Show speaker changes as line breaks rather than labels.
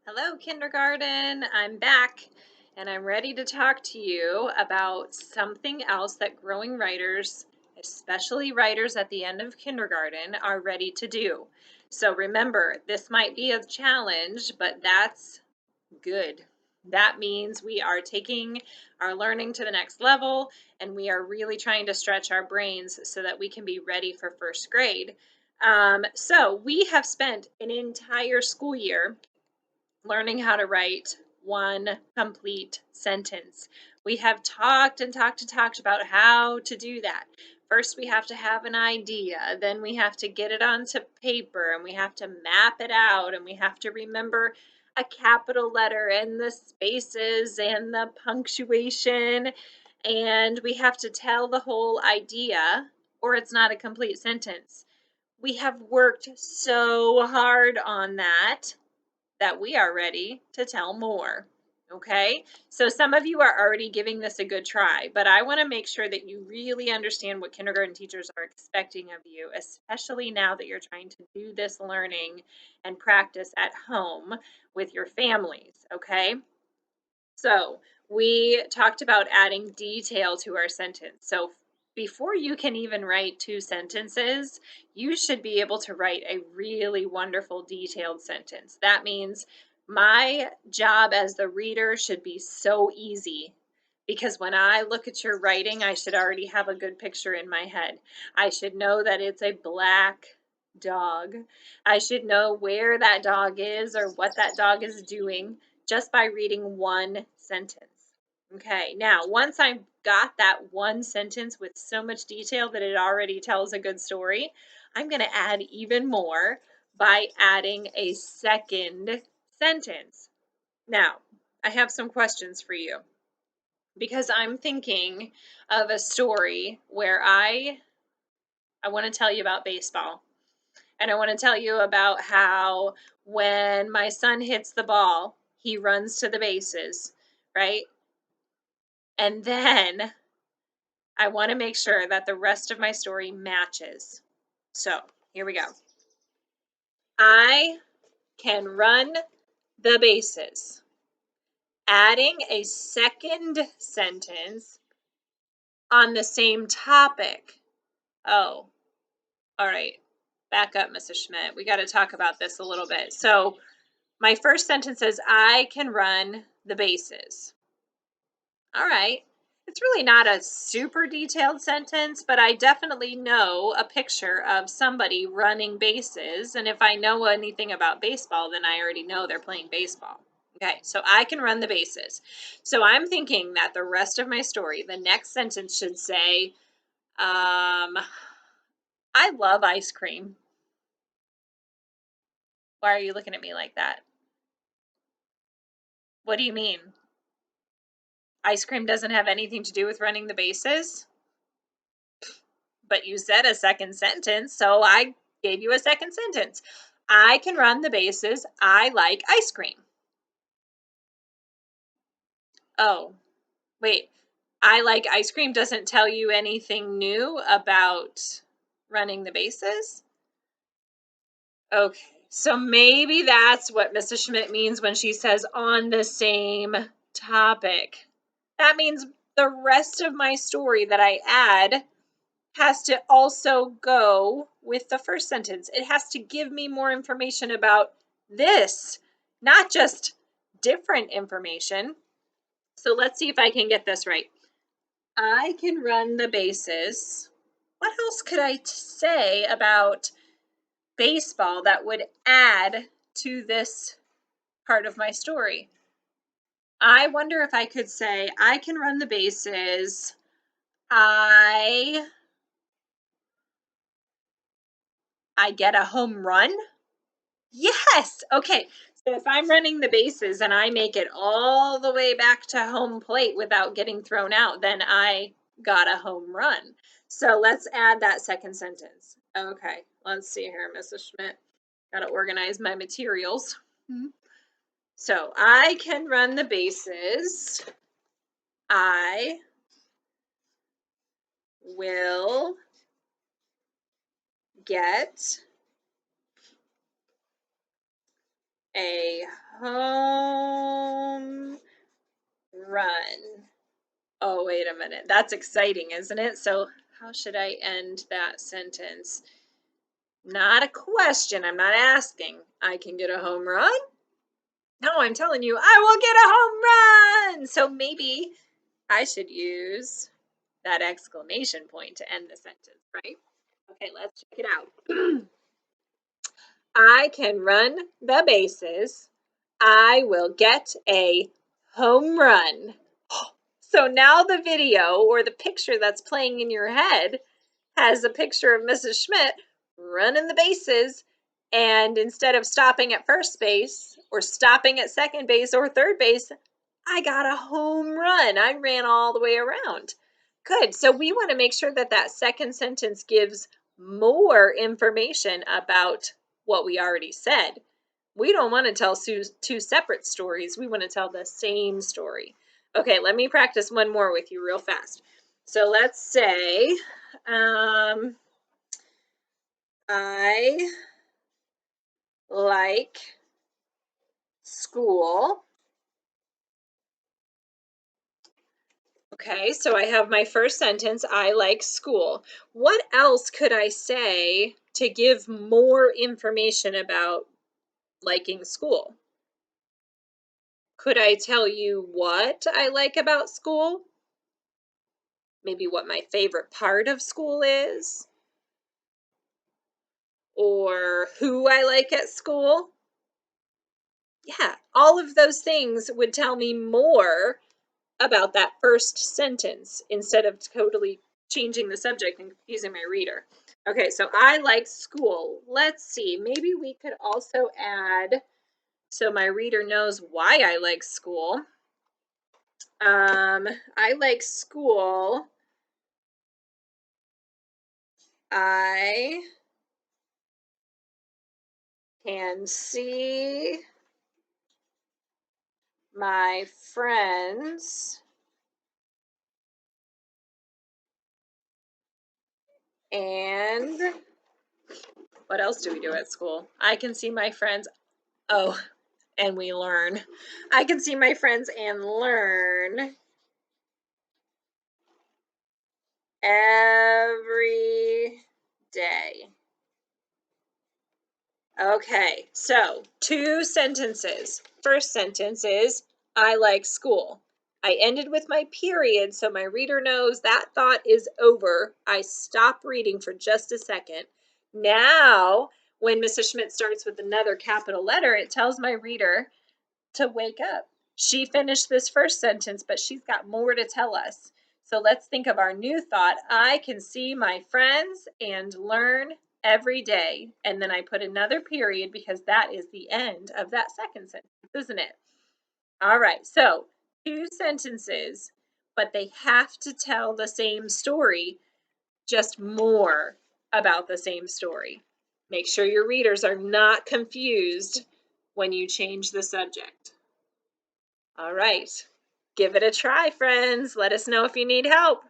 Hello, kindergarten. I'm back and I'm ready to talk to you about something else that growing writers, especially writers at the end of kindergarten, are ready to do. So remember, this might be a challenge, but that's good. That means we are taking our learning to the next level and we are really trying to stretch our brains so that we can be ready for first grade. So we have spent an entire school year learning how to write one complete sentence. We have talked and talked and talked about how to do that. First, we have to have an idea, then we have to get it onto paper, and we have to map it out, and we have to remember a capital letter and the spaces and the punctuation, and we have to tell the whole idea, or it's not a complete sentence. We have worked so hard on that we are ready to tell more. Okay, so some of you are already giving this a good try, but I want to make sure that you really understand what kindergarten teachers are expecting of you, especially now that you're trying to do this learning and practice at home with your families. Okay, so we talked about adding detail to our sentence. So before you can even write two sentences, you should be able to write a really wonderful detailed sentence. That means my job as the reader should be so easy because when I look at your writing, I should already have a good picture in my head. I should know that it's a black dog. I should know where that dog is or what that dog is doing just by reading one sentence. Okay, now once I've got that one sentence with so much detail that it already tells a good story, I'm going to add even more by adding a second sentence. Now, I have some questions for you because I'm thinking of a story where I want to tell you about baseball. And I want to tell you about how when my son hits the ball, he runs to the bases, right? And then I want to make sure that the rest of my story matches. So here we go. I can run the bases. Adding a second sentence on the same topic. Oh, all right. Back up, Mrs. Schmidt. We got to talk about this a little bit. So my first sentence says, I can run the bases. All right. It's really not a super detailed sentence, but I definitely know a picture of somebody running bases. And if I know anything about baseball, then I already know they're playing baseball. Okay, so I can run the bases. So I'm thinking that the rest of my story, the next sentence should say, I love ice cream. Why are you looking at me like that? What do you mean? Ice cream doesn't have anything to do with running the bases? But you said a second sentence, so I gave you a second sentence. I can run the bases. I like ice cream. Oh, wait. I like ice cream doesn't tell you anything new about running the bases? Okay, so maybe that's what Mrs. Schmidt means when she says on the same topic. That means the rest of my story that I add has to also go with the first sentence. It has to give me more information about this, not just different information. So let's see if I can get this right. I can run the bases. What else could I say about baseball that would add to this part of my story? I wonder if I could say, I can run the bases. I get a home run. Yes. Okay. So if I'm running the bases and I make it all the way back to home plate without getting thrown out, then I got a home run. So let's add that second sentence. Okay. Let's see here, Mrs. Schmidt. Got to organize my materials. So I can run the bases. I will get a a home run. Oh, wait a minute. That's exciting, isn't it? So how should I end that sentence? Not a question. I'm not asking. I can get a home run? No, I'm telling you, I will get a home run. So maybe I should use that exclamation point to end the sentence, right? Okay, let's check it out. I can run the bases. I will get a home run. So now the video or the picture that's playing in your head has a picture of Mrs. Schmidt running the bases, and instead of stopping at first base or stopping at second base or third base, I got a home run. I ran all the way around. Good. So we want to make sure that that second sentence gives more information about what we already said. We don't want to tell two separate stories. We want to tell the same story. Okay, let me practice one more with you real fast. So let's say I like school. Okay, so I have my first sentence, I like school. What else could I say to give more information about liking school? Could I tell you what I like about school? Maybe what my favorite part of school is? Or who I like at school? Yeah, all of those things would tell me more about that first sentence instead of totally changing the subject and confusing my reader. Okay, so I like school. Let's see, maybe we could also add, so my reader knows why I like school. I like school. I can see my friends and what else do we do at school? I can see my friends. Oh, and we learn. I can see my friends and learn every day. Okay, so 2 sentences. First sentence is, I like school. I ended with my period, so my reader knows that thought is over. I stop reading for just a second. Now, when Mrs. Schmidt starts with another capital letter, it tells my reader to wake up. She finished this first sentence, but she's got more to tell us. So let's think of our new thought. I can see my friends and learn every day. And then I put another period because that is the end of that second sentence, isn't it? All right, so 2 sentences, but they have to tell the same story, just more about the same story. Make sure your readers are not confused when you change the subject. All right, give it a try, friends. Let us know if you need help.